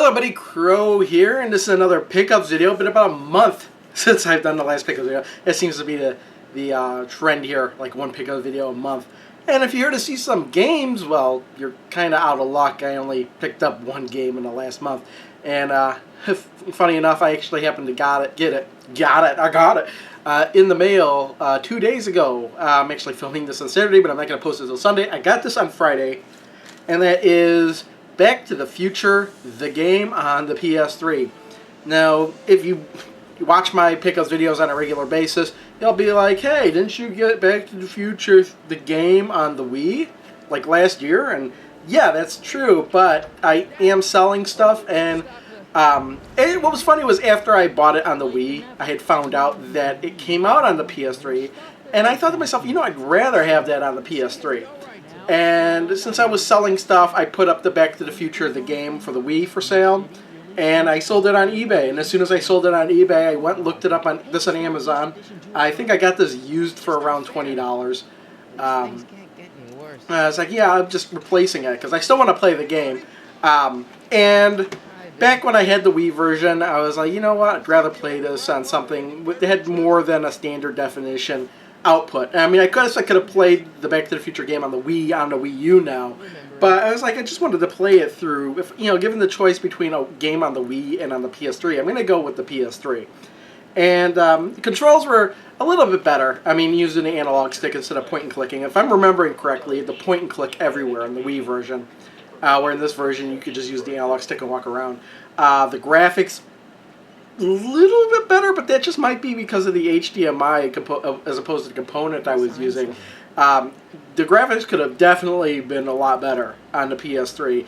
Hello buddy, Crow here, and this is another pickups video. Been about a month since I've done the last pickups video. It seems to be the trend here, like one pickup video a month. And if you're here to see some games, well, you're kind of out of luck. I only picked up one game in the last month. And funny enough, I actually happened to got it in the mail 2 days ago. I'm actually filming this on Saturday, but I'm not going to post it until Sunday. I got this on Friday, and that is Back to the Future, the game on the PS3. Now, if you watch my pickups videos on a regular basis, you'll be like, hey, didn't you get Back to the Future, the game on the Wii, like last year? And yeah, that's true, but I am selling stuff, and what was funny was after I bought it on the Wii, I had found out that it came out on the PS3, and I thought to myself, you know, I'd rather have that on the PS3. And since I was selling stuff, I put up the Back to the Future, the game for the Wii for sale, and I sold it on eBay. And as soon as I sold it on eBay, I went and looked it up on Amazon. I think I got this used for around $20. I was like, yeah, I'm just replacing it because I still want to play the game. And back when I had the Wii version, I was like, you know what, I'd rather play this on something that had more than a standard definition output. I mean, I guess I could have played the Back to the Future game on the Wii U now, but I was like, I just wanted to play it through. If, you know, given the choice between a game on the Wii and on the PS3, I'm going to go with the PS3. And the controls were a little bit better. I mean, using the analog stick instead of point and clicking. If I'm remembering correctly, the point and click everywhere in the Wii version, where in this version you could just use the analog stick and walk around. The graphics, a little bit better, but that just might be because of the HDMI as opposed to the component I was using. The graphics could have definitely been a lot better on the PS3.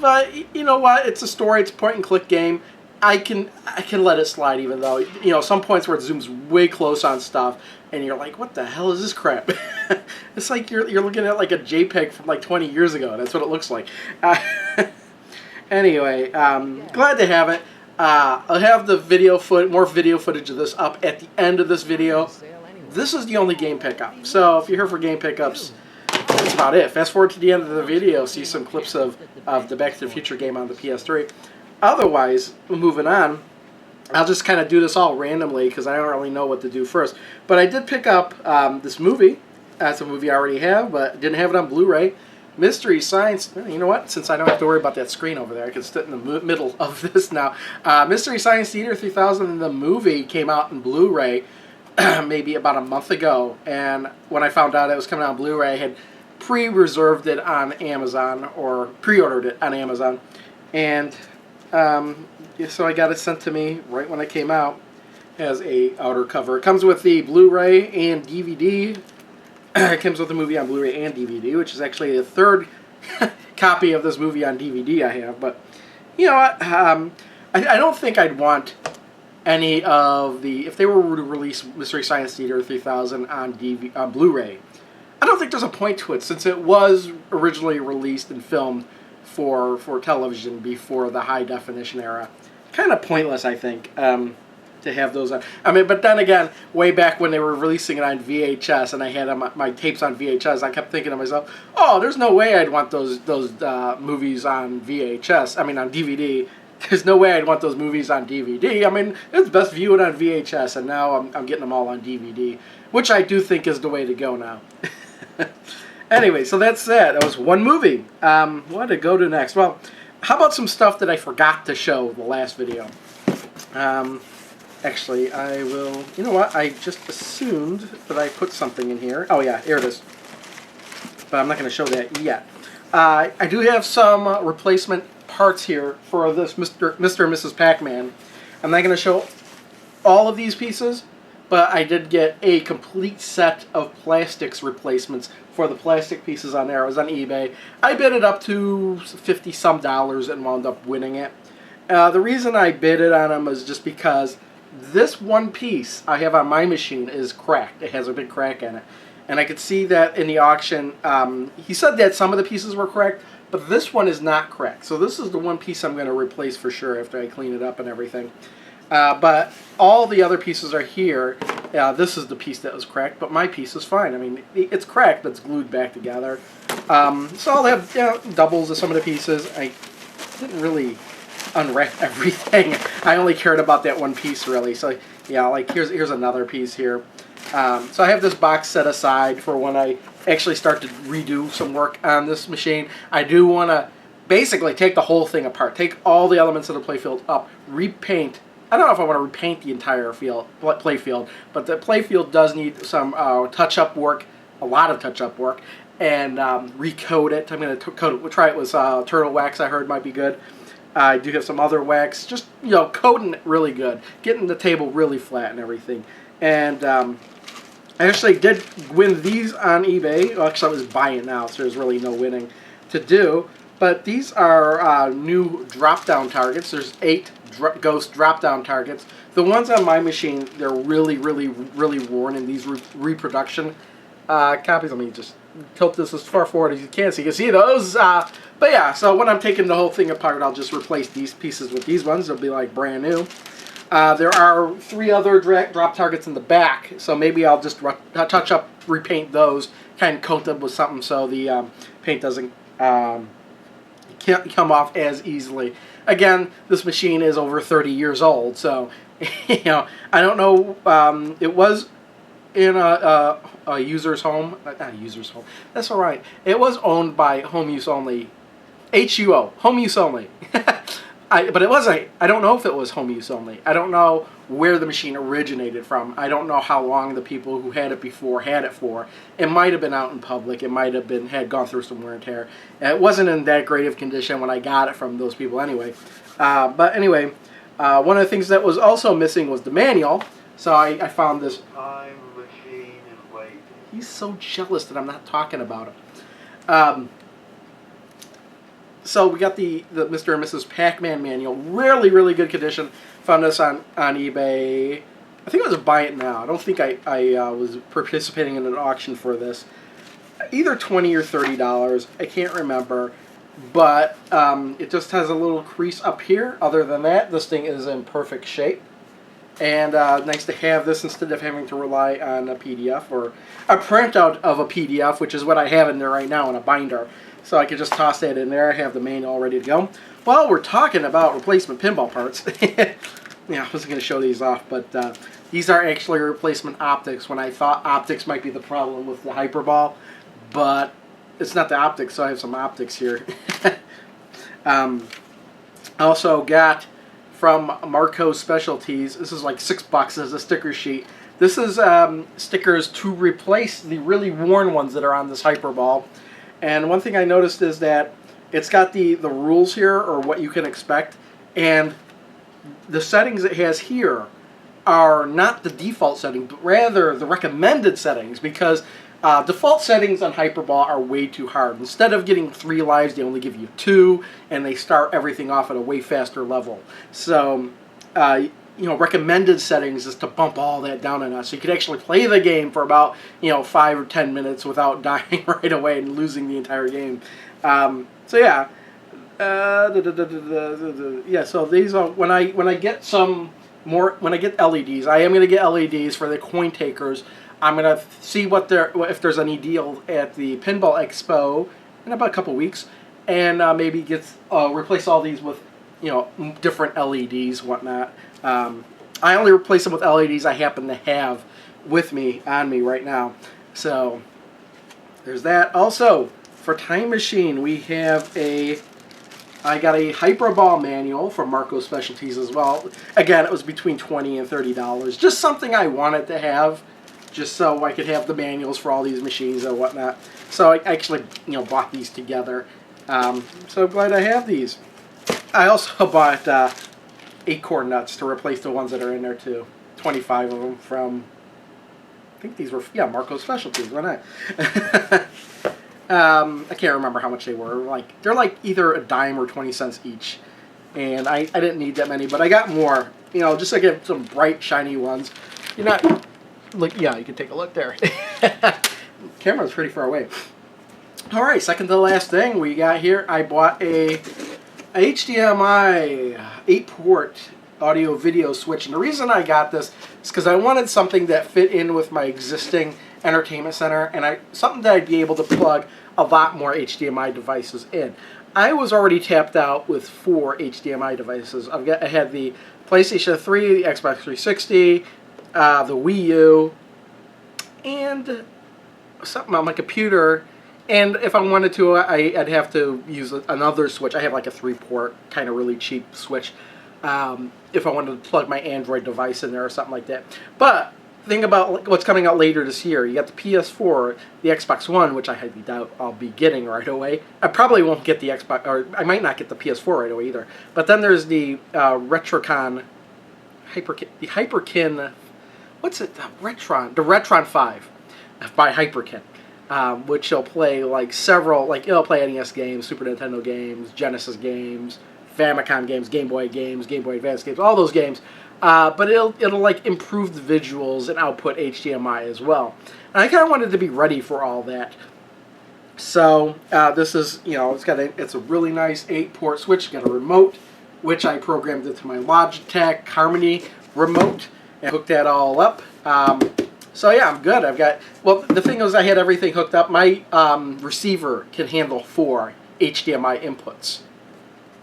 But you know what? It's a story. It's a point-and-click game. I can let it slide, even though, you know, some points where it zooms way close on stuff, and you're like, what the hell is this crap? It's like you're looking at like a JPEG from like 20 years ago. That's what it looks like. Anyway, glad to have it. I'll have the more video footage of this up at the end of this video. This is the only game pickup. So if you're here for game pickups, that's about it. Fast forward to the end of the video, see some clips of the Back to the Future game on the PS3. Otherwise, moving on, I'll just kind of do this all randomly because I don't really know what to do first. But I did pick up this movie. That's a movie I already have, but didn't have it on Blu-ray. Mystery Science, you know what, since I don't have to worry about that screen over there, I can sit in the middle of this now. Mystery Science Theater 3000, the movie came out in Blu-ray maybe about a month ago, and when I found out it was coming out on Blu-ray, I had pre-reserved it on Amazon, or pre-ordered it on Amazon, and so I got it sent to me right when it came out as a outer cover. It comes with the Blu-ray and DVD. It comes with the movie on Blu-ray and DVD, which is actually the third copy of this movie on DVD I have. But, you know what, I don't think I'd want any of the... If they were to release Mystery Science Theater 3000 on Blu-ray, I don't think there's a point to it, since it was originally released and filmed for television before the high-definition era. Kind of pointless, I think, to have those on. I mean, but then again, way back when they were releasing it on VHS and I had my tapes on VHS, I kept thinking to myself, oh, there's no way I'd want those movies on VHS. I mean, on DVD. There's no way I'd want those movies on DVD. I mean, it's best viewed on VHS, and now I'm getting them all on DVD, which I do think is the way to go now. Anyway, so that's it. That was one movie. What to go to next? Well, how about some stuff that I forgot to show the last video? Actually, I will... You know what? I just assumed that I put something in here. Oh, yeah. Here it is. But I'm not going to show that yet. I do have some replacement parts here for this Mr. and Mrs. Pacman. I'm not going to show all of these pieces, but I did get a complete set of plastics replacements for the plastic pieces on there. I was on eBay. I bid it up to $50-some and wound up winning it. The reason I bid it on them is just because this one piece I have on my machine is cracked. It has a big crack in it. And I could see that in the auction. He said that some of the pieces were cracked, but this one is not cracked. So this is the one piece I'm going to replace for sure after I clean it up and everything. But all the other pieces are here. This is the piece that was cracked, but my piece is fine. I mean, it's cracked, but it's glued back together. So I'll have doubles of some of the pieces. I didn't really unwrap everything. I only cared about that one piece, really. So yeah, like here's another piece here. So I have this box set aside for when I actually start to redo some work on this machine. I do want to basically take the whole thing apart, take all the elements of the playfield up, repaint. I don't know if I want to repaint the entire playfield, but the playfield does need some touch-up work, a lot of touch-up work, and recoat it. I'm going to coat it. Try it with turtle wax. I heard might be good. I do have some other wax, just coating it really good, getting the table really flat and everything. And I actually did win these on eBay. Well, actually, I was buying now, so there's really no winning to do. But these are new drop-down targets. There's 8 ghost drop-down targets. The ones on my machine, they're really, really, really worn in these reproduction copies. Let me just tilt this as far forward as you can so you can see those. But yeah, so when I'm taking the whole thing apart, I'll just replace these pieces with these ones. They'll be like brand new. There are 3 other drop targets in the back, so maybe I'll just touch up, repaint those, kind of coat them with something so the paint doesn't can't come off as easily. Again, this machine is over 30 years old, so I don't know. It was in a user's home, not a user's home. That's all right. It was owned by Home Use Only, HUO, Home Use Only. But it wasn't. I don't know if it was home use only. I don't know where the machine originated from. I don't know how long the people who had it before had it for. It might have been out in public. It might have been had gone through some wear and tear. It wasn't in that great of condition when I got it from those people anyway. But anyway, one of the things that was also missing was the manual. So I found this. Time machine in white. He's so jealous that I'm not talking about him. So we got the Mr. and Mrs. Pacman manual, really, really good condition. Found this on eBay. I think I was buy it now. I don't think I was participating in an auction for this. Either $20 or $30. I can't remember. But it just has a little crease up here. Other than that, this thing is in perfect shape. And nice to have this instead of having to rely on a PDF or a printout of a PDF, which is what I have in there right now in a binder. So I could just toss that in there. I have the manual all ready to go. Well, we're talking about replacement pinball parts. Yeah, I wasn't going to show these off, but these are actually replacement optics when I thought optics might be the problem with the Hyperball. But it's not the optics, so I have some optics here. I also got from Marco's Specialties, this is like $6 as a sticker sheet. This is stickers to replace the really worn ones that are on this Hyperball. And one thing I noticed is that it's got the rules here, or what you can expect, and the settings it has here are not the default setting, but rather the recommended settings, because default settings on Hyperball are way too hard. Instead of getting 3 lives, they only give you 2, and they start everything off at a way faster level. So, recommended settings is to bump all that down a notch. So you could actually play the game for about 5 or 10 minutes without dying right away and losing the entire game. So yeah, yeah. So these are when I get some more, when I get LEDs, I am going to get LEDs for the coin takers. I'm going to see if there's any deal at the Pinball Expo in about a couple weeks, and maybe replace all these with different LEDs, whatnot. I only replace them with LEDs I happen to have with me on me right now. So there's that. Also, for Time Machine, we have I got a Hyperball manual from Marco's Specialties as well. Again, it was between $20 and $30. Just something I wanted to have, just so I could have the manuals for all these machines and whatnot. So I actually, bought these together. So glad I have these. I also bought 8-core nuts to replace the ones that are in there too. 25 of them from, I think these were, Marco's Specialties. Why not? I can't remember how much they were. They're like either a dime or 20 cents each. And I didn't need that many, but I got more. Just to get some bright, shiny ones. Look, yeah, you can take a look there. Camera's pretty far away. All right, second to the last thing we got here, I bought a HDMI 8-port audio video switch. And the reason I got this is because I wanted something that fit in with my existing entertainment center, and something that I'd be able to plug a lot more HDMI devices in. I was already tapped out with 4 HDMI devices. I had the PlayStation 3, the Xbox 360, the Wii U, and something on my computer. And if I wanted to, I'd have to use another switch. I have like a 3-port, kind of really cheap switch. If I wanted to plug my Android device in there or something like that. But think about what's coming out later this year. You got the PS4, the Xbox One, which I highly doubt I'll be getting right away. I probably won't get the Xbox, or I might not get the PS4 right away either. But then there's the Hyperkin, what's it? The Retron 5 by Hyperkin. Which will play like several, like it'll play NES games, Super Nintendo games, Genesis games, Famicom games, Game Boy Advance games, all those games. But it'll like improve the visuals and output HDMI as well. And I kind of wanted to be ready for all that. So this is, it's a really nice 8-port switch. Got a remote, which I programmed into my Logitech Harmony remote and hooked that all up. So yeah, I'm good. Well, the thing is, I had everything hooked up. My receiver can handle 4 HDMI inputs.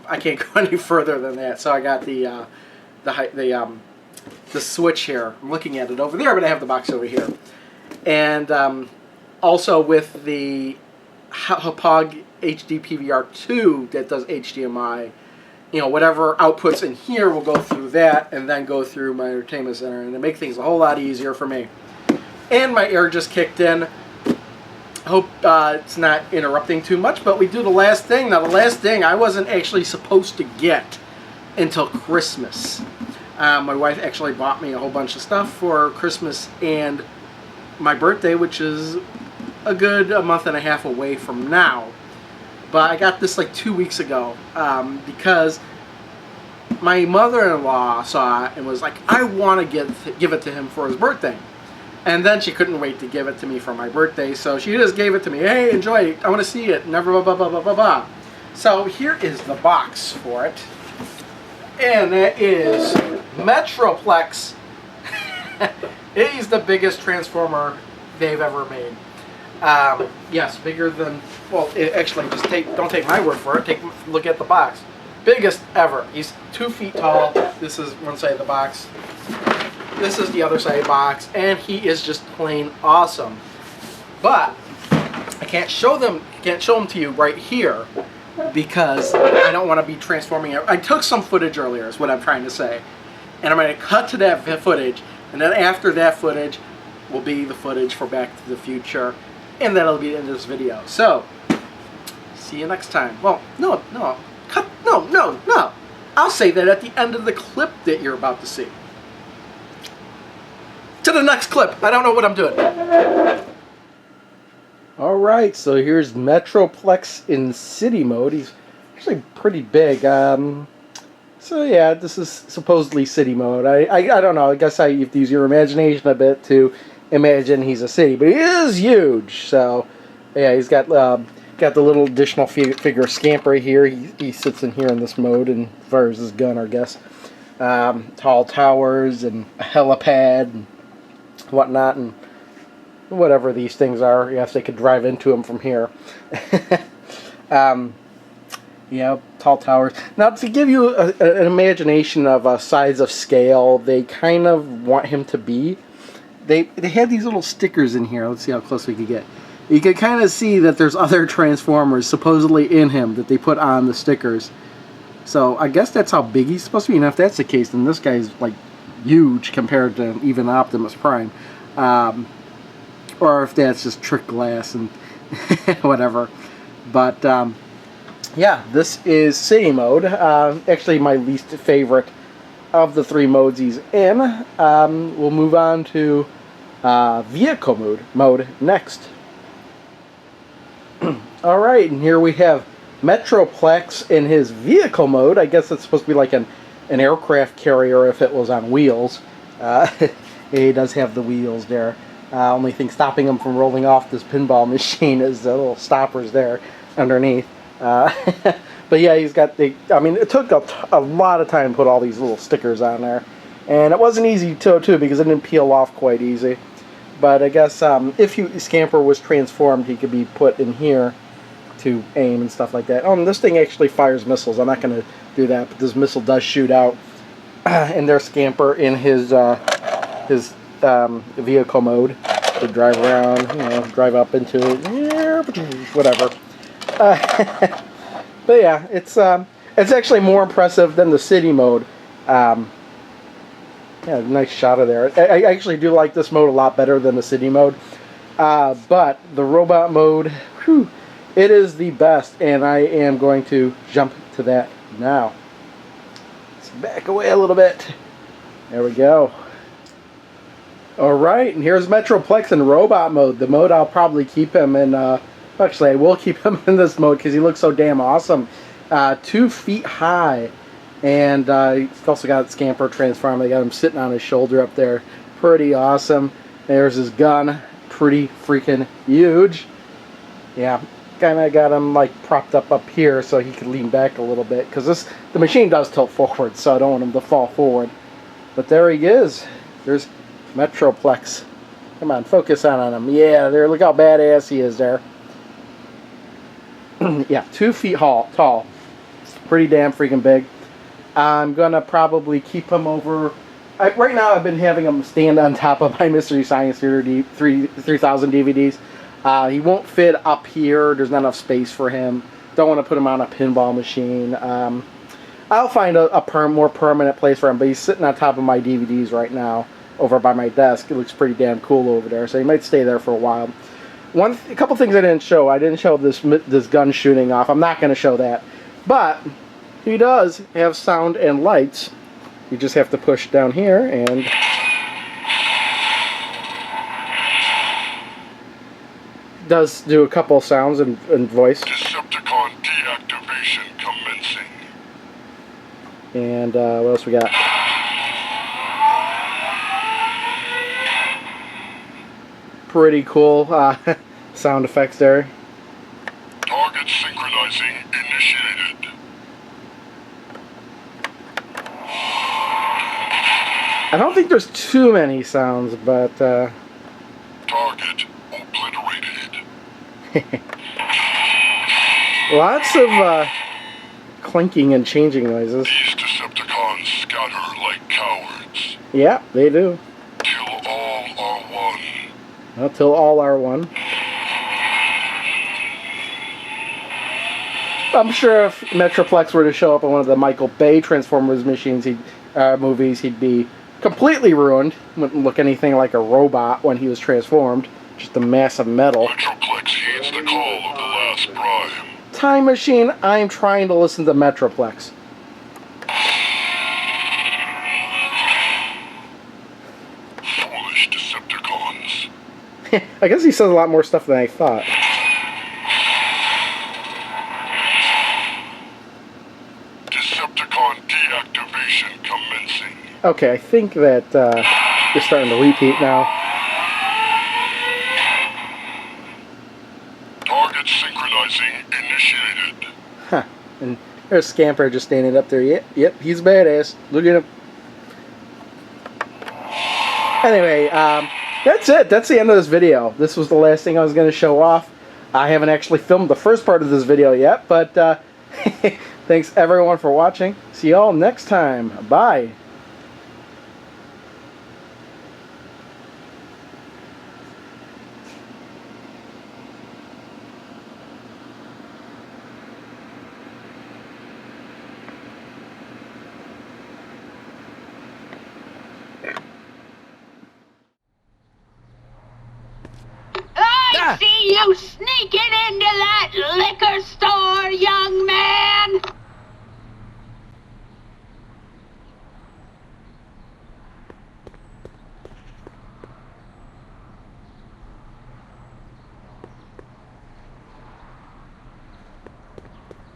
I can't go any further than that. So I got the switch here. I'm looking at it over there, but I have the box over here. And also with the Hauppauge HD PVR2 that does HDMI, whatever outputs in here will go through that and then go through my entertainment center, and it makes things a whole lot easier for me. And my air just kicked in. I hope it's not interrupting too much, but we do the last thing. Now, the last thing I wasn't actually supposed to get until Christmas. My wife actually bought me a whole bunch of stuff for Christmas and my birthday, which is a good month and a half away from now. But I got this like 2 weeks ago because my mother-in-law saw it and was like, I want to give it to him for his birthday. And then she couldn't wait to give it to me for my birthday, so she just gave it to me. Hey, enjoy it. I want to see it. Never blah, blah, blah, blah, blah, blah. So here is the box for it. And that is Metroplex. It is the biggest transformer they've ever made. Yes, bigger than, well, actually, don't take my word for it. Look at the box. Biggest ever. He's 2 feet tall. This is one side of the box. This is the other side of the box, and he is just plain awesome. But I can't show them to you right here because I don't want to be transforming it. I took some footage earlier, is what I'm trying to say, and I'm going to cut to that footage, and then after that footage will be the footage for Back to the Future, and that'll be the end of this video. So see you next time. Well, no. I'll say that at the end of the clip that you're about to see. To the next clip. I don't know what I'm doing. Alright, so here's Metroplex in city mode. He's actually pretty big. So yeah, this is supposedly city mode. I don't know. I guess you have to use your imagination a bit to imagine he's a city. But he is huge. So yeah, he's got the little additional figure Scamper here. He sits in here in this mode and fires his gun, I guess. Tall towers and a helipad and whatnot, and whatever these things are. Yes, they could drive into them from here. Yeah, tall towers. Now, to give you an imagination of a size of scale they kind of want him to be, they had these little stickers in here. Let's see how close we can get. You can kind of see that there's other Transformers supposedly in him that they put on the stickers. So I guess that's how big he's supposed to be. And if that's the case, then this guy's like huge compared to even Optimus Prime, or if that's just trick glass and whatever. But yeah, this is city mode. Actually, my least favorite of the 3 modes he's in. We'll move on to vehicle mode next. All right, and here we have Metroplex in his vehicle mode. I guess it's supposed to be like an aircraft carrier if it was on wheels. He does have the wheels there. Only thing stopping him from rolling off this pinball machine is the little stoppers there underneath. But yeah, he's got I mean, it took a lot of time to put all these little stickers on there. And it wasn't easy too, because it didn't peel off quite easy. But I guess if Scamper was transformed, he could be put in here. to aim and stuff like that. Oh, and this thing actually fires missiles. I'm not going to do that, but this missile does shoot out. And there's Scamper in his vehicle mode to drive around, you know, drive up into whatever. But yeah, it's actually more impressive than the city mode. Yeah, nice shot of there. I actually do like this mode a lot better than the city mode. But the robot mode, whew, it is the best, and I am going to jump to that now. Let's back away a little bit. There we go. Alright, and here's Metroplex in robot mode. The mode I'll probably keep him in, actually I will keep him in this mode because he looks so damn awesome. 2 feet high. And he's also got Scamper transform. They got him sitting on his shoulder up there. Pretty awesome. There's his gun. Pretty freaking huge. Yeah, kind of got him like propped up here so he could lean back a little bit. Because the machine does tilt forward, so I don't want him to fall forward. But there he is. There's Metroplex. Come on, focus on him. Yeah, there. Look how badass he is there. Yeah, 2 feet tall. Pretty damn freaking big. I'm going to probably keep him over... right now I've been having him stand on top of my Mystery Science Theater 3000 DVDs. He won't fit up here. There's not enough space for him. Don't want to put him on a pinball machine. I'll find a more permanent place for him, but he's sitting on top of my DVDs right now over by my desk. It looks pretty damn cool over there, so he might stay there for a while. A couple things I didn't show. I didn't show this gun shooting off. I'm not going to show that. But... he does have sound and lights. You just have to push down here and... does do a couple sounds and voice. Decepticon deactivation commencing. And what else we got? Pretty cool sound effects there. Target synchronizing initiated. I don't think there's too many sounds, but Target obliterated. lots of clinking and changing noises. These Decepticons scatter like cowards. Yeah, they do. Till all are one. Well, till all are one. I'm sure if Metroplex were to show up in one of the Michael Bay Transformers machines, movies, he'd be completely ruined. Wouldn't look anything like a robot when he was transformed. Just a mass of metal. Metroplex heeds the call of the last prime. Time machine, I'm trying to listen to Metroplex. Foolish Decepticons. I guess he says a lot more stuff than I thought. Decepticon deactivation commencing. Okay, I think that you're starting to repeat now. Target synchronizing initiated. Huh. And there's Scamper just standing up there. Yep, he's badass. Look at him. Anyway, that's it. That's the end of this video. This was the last thing I was going to show off. I haven't actually filmed the first part of this video yet, but thanks everyone for watching. See y'all next time. Bye. I see you sneaking into that liquor store, young man!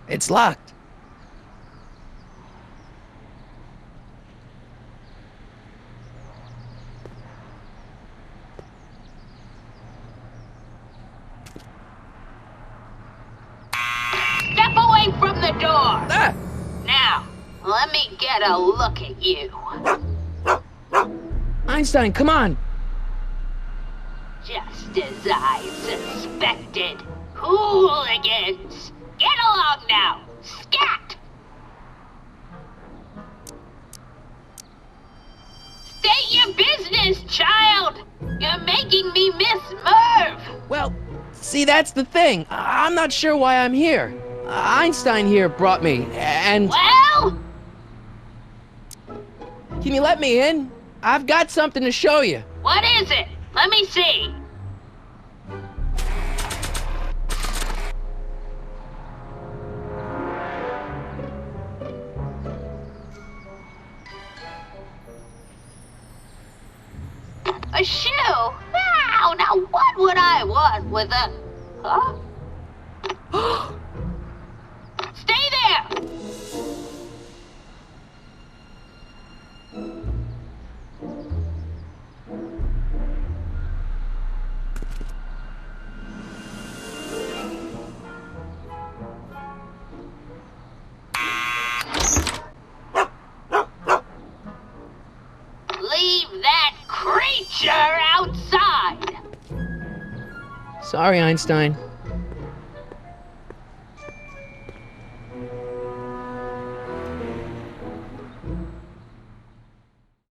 It's locked. Step away from the door! Ah! Now, let me get a look at you. Einstein, come on! Just as I suspected. hooligans. Get along now. Scat! State your business, child. You're making me miss Merv. Well, see, that's the thing. I'm not sure why I'm here. Einstein here brought me, and... Well? Can you let me in? I've got something to show you. What is it? Let me see. A shoe? Now what would I want with a... Huh? Stay there! Leave that creature outside! Sorry, Einstein.